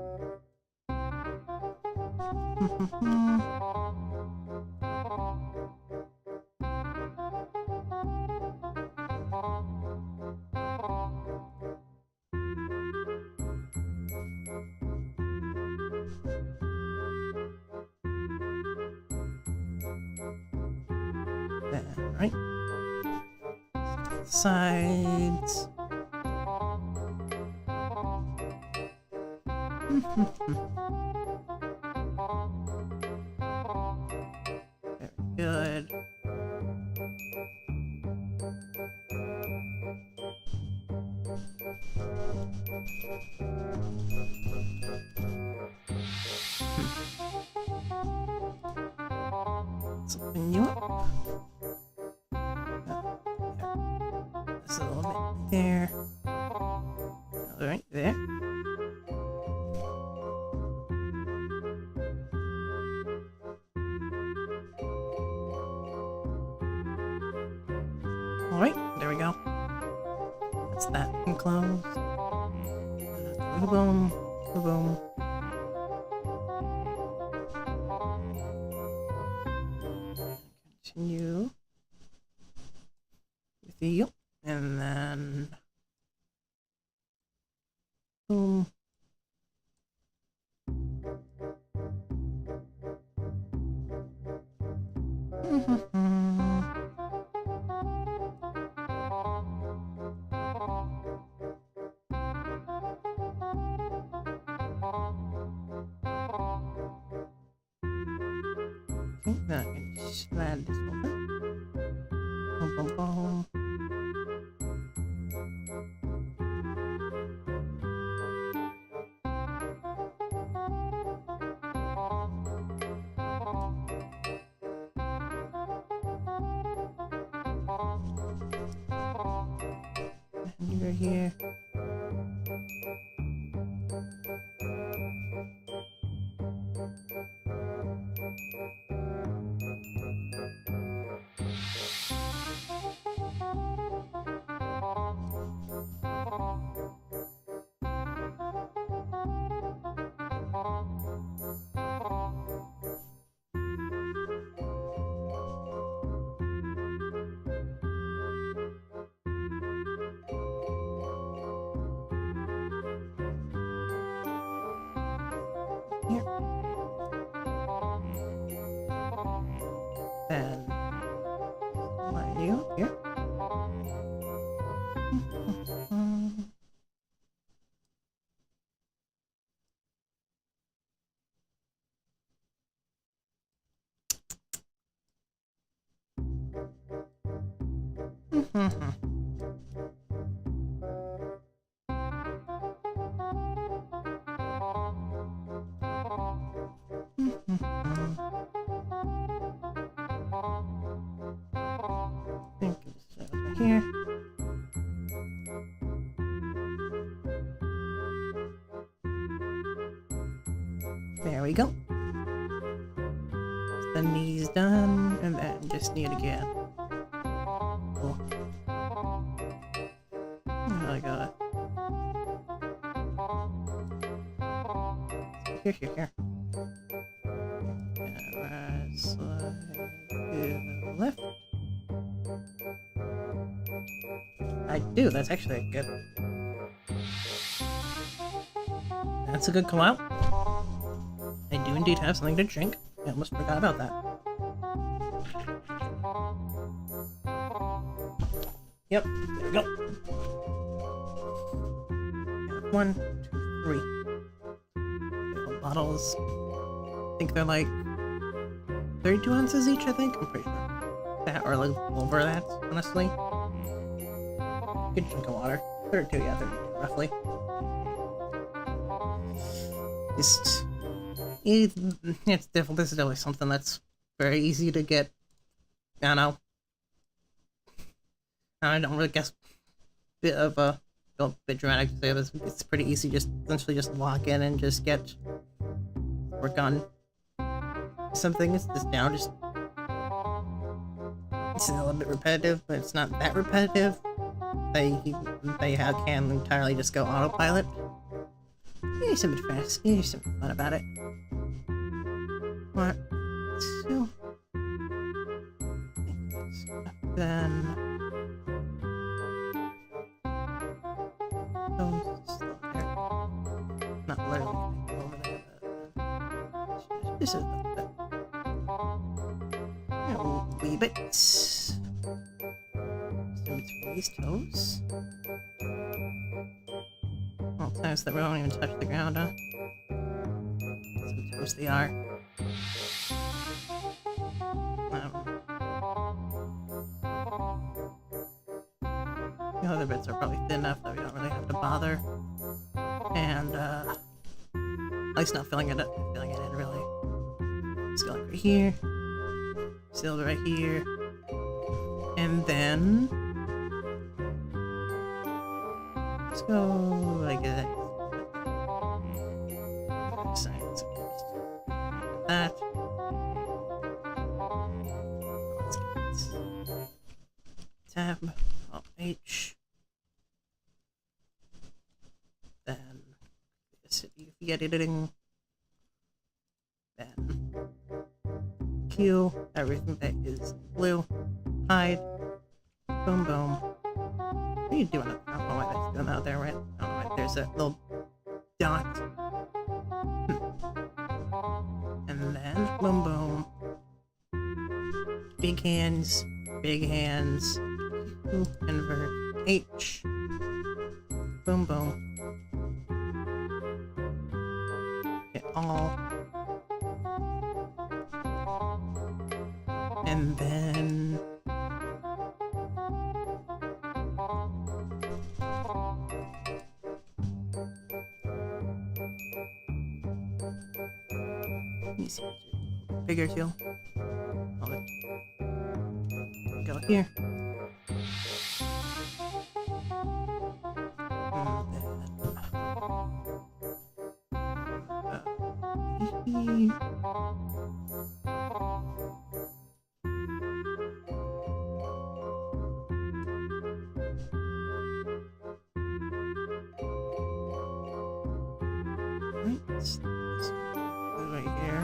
Then, right. Sides. Very good. Let's open you up. Just a little bit there. Right there. Alright, there we go. That's that enclosed. Boom, boom. Continue with you, and then boom. Okay, now I can slide this over. Boom, boom, boom. And you're here. Here. Then line you up here. Think it's over here. There we go. The knees done, and then just knee it again. Cool. Oh, I got it. Here. And right, slide to the left. I do, that's actually good. That's a good call out. I do indeed have something to drink. I almost forgot about that. Yep, there we go. One, two, three. Little bottles. I think they're like 32 ounces each, I think. I'm pretty sure. That, or like over that, honestly. Good drink of water. 32, yeah, 32, roughly. It's difficult. This is definitely something that's very easy to get. I don't know. I don't really guess. Bit of a bit dramatic to say this. It's pretty easy. Just essentially just lock in and just get work on something. It's just now just it's a little bit repetitive, but it's not that repetitive. They can entirely just go autopilot. You need something fast. You need something fun about it. What? So then. Not literally over there, but this is the wee bits. In between these toes. Well, times that we don't even touch the ground, huh? Some toes they are. The other bits are probably thin enough that we don't really have to bother. And, at least not filling it in, really. Just go like right here. Seal it right here. And then... let's go like that. Science. That. Let's get tab, H. Then UV editing. Then Q, everything that is blue. Hide. Boom boom. What are you doing? I don't know why that's doing out there, right? I don't know why there's a little dot. And then boom boom. Big hands. Big hands. Q, invert. H. Boom boom. Hit all. And then bigger too. Go here. Right here.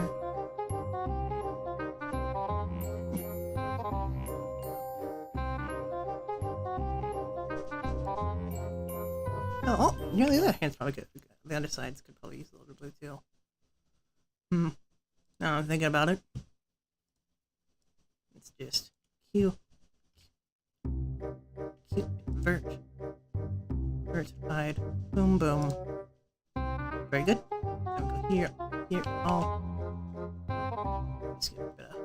Oh, yeah, the other hand's probably good. The other sides could probably use a little bit of blue too. Now I'm thinking about it. It's just Q, invert, hide, boom, boom. Very good. Now go here, all. Let's get a bit of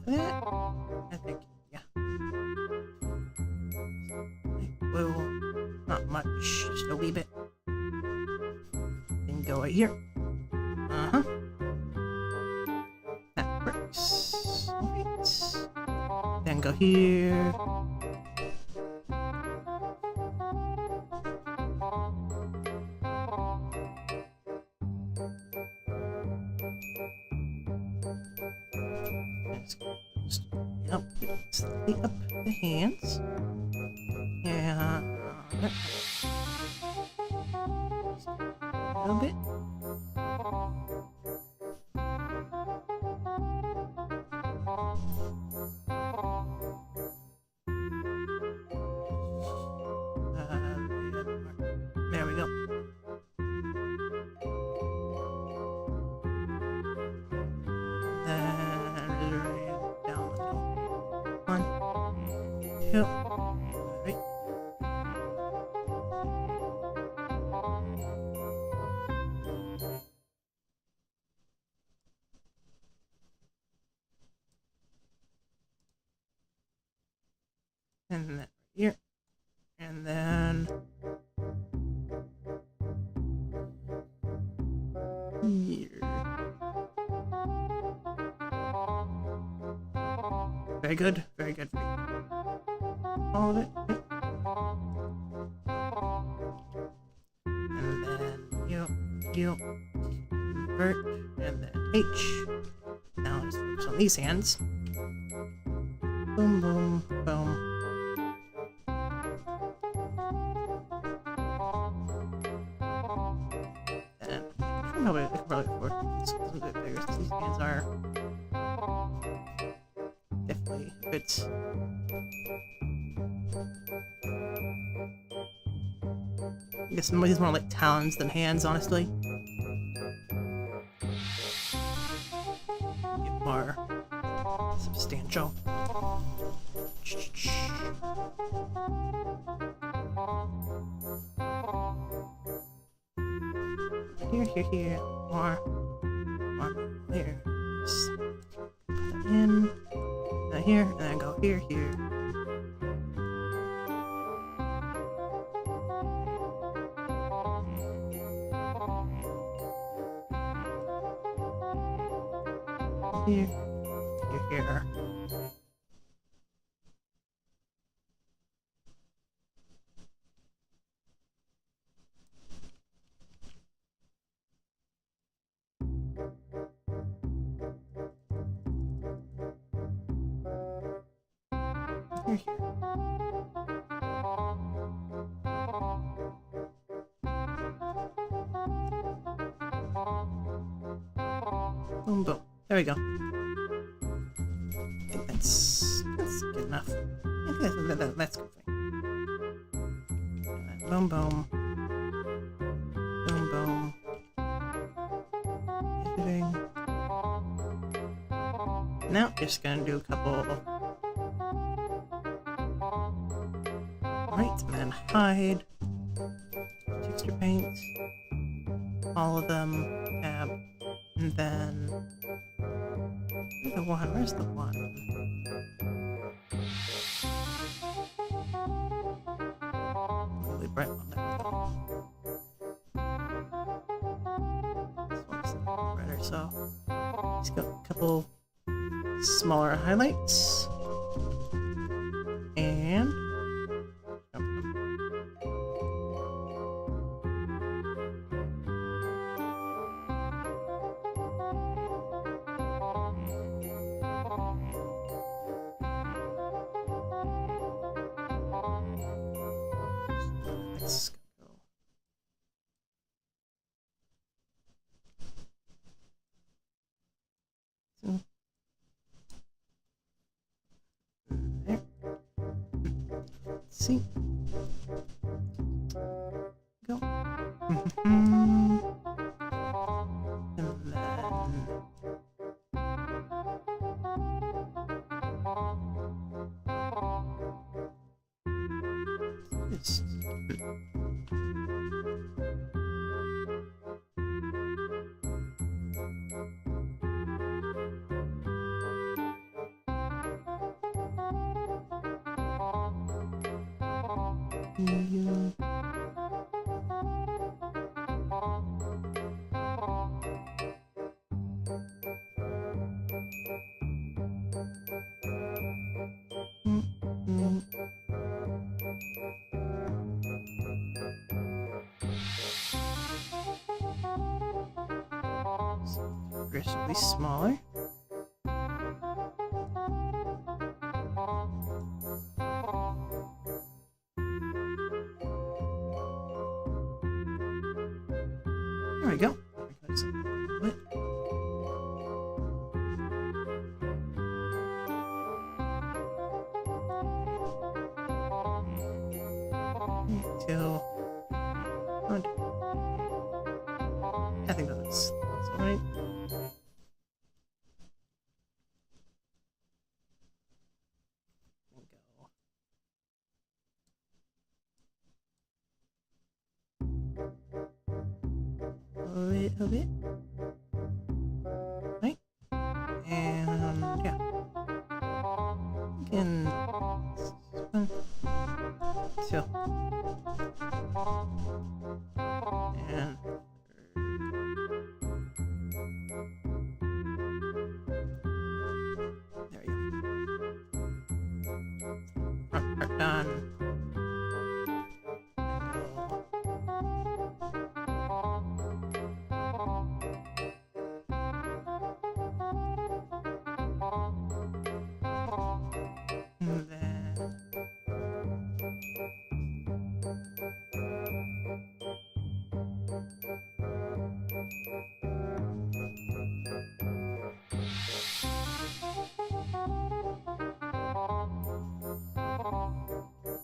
that. I think, yeah. Blue, not much, just a wee bit. Then go right here. That works. Alright. Then go here. Yep, slightly up the hands. Yeah. A little bit. There we go. Then down the middle. go. Alright. And then right here. And then here. Very good, very good. All of it. And then you invert, and then H. Now let's focus on these hands. Boom, boom, boom. And I can probably afford these a bit bigger since these hands are definitely a bit. I guess these more like talons than hands, honestly. Get more substantial. Here. More. There. Just put that in. Here, and then go here. Here. Boom, boom. There we go. I think that's good enough. I think that's good. Boom, boom. Boom, boom. Editing. Now, just gonna do a couple. Right, and then hide. Texture paint. All of them. Tab. And then. Where's the one? Where's the one? Really bright one there. This one's brighter, so. Just got a couple smaller highlights. And. Let's go. So. There. Let's see. Go. And then. Just. Progressively smaller. There we go. Till I think that's alright. bit of it. Right? And yeah. Again. 1, 2. And there you go. Front part done. And then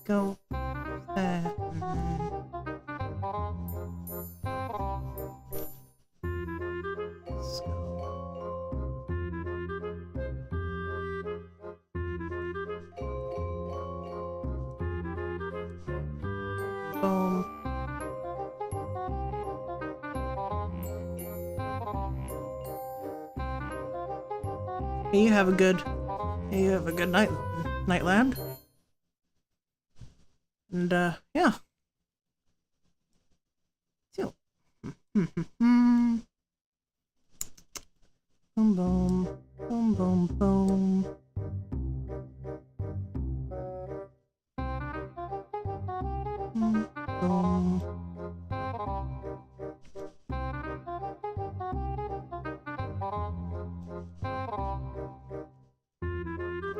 go. Let's go. Boom. You have a good night land. And yeah. So boom boom boom boom boom. Boom.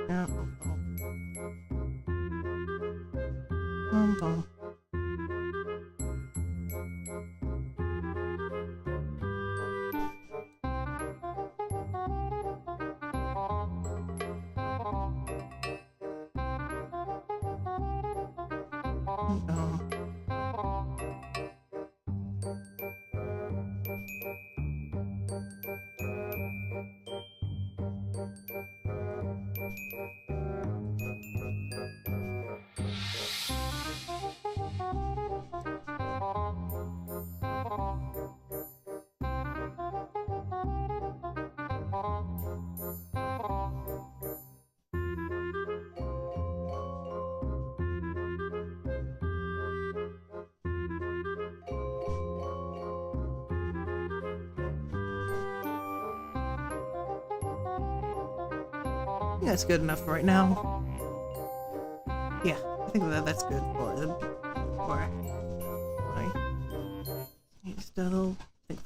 Yeah. Boom boom. Yeah, it's good enough right now. Yeah, I think that's good for the still I think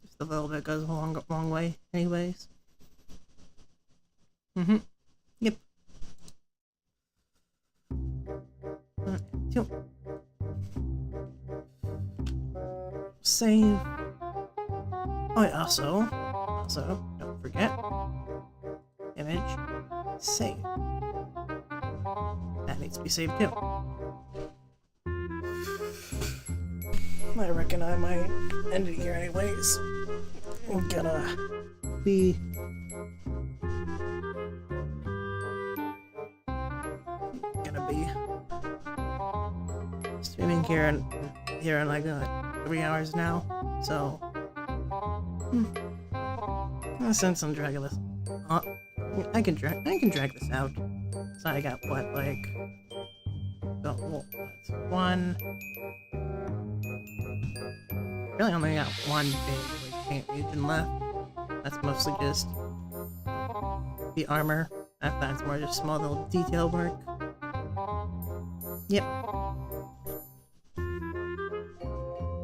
just the little bit goes a long way anyways. Yep. 1, 2. Save. Oh yeah, also don't forget. Image. Save. That needs to be saved too. I reckon I might end it here anyways. I'm gonna be streaming here in like 3 hours now. So I'll send some drag this. I can drag this out. So I got what, like, one. Really only got one big paint region left. That's mostly just the armor. After that's more just small little detail work. Yep.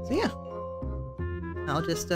So yeah, I'll just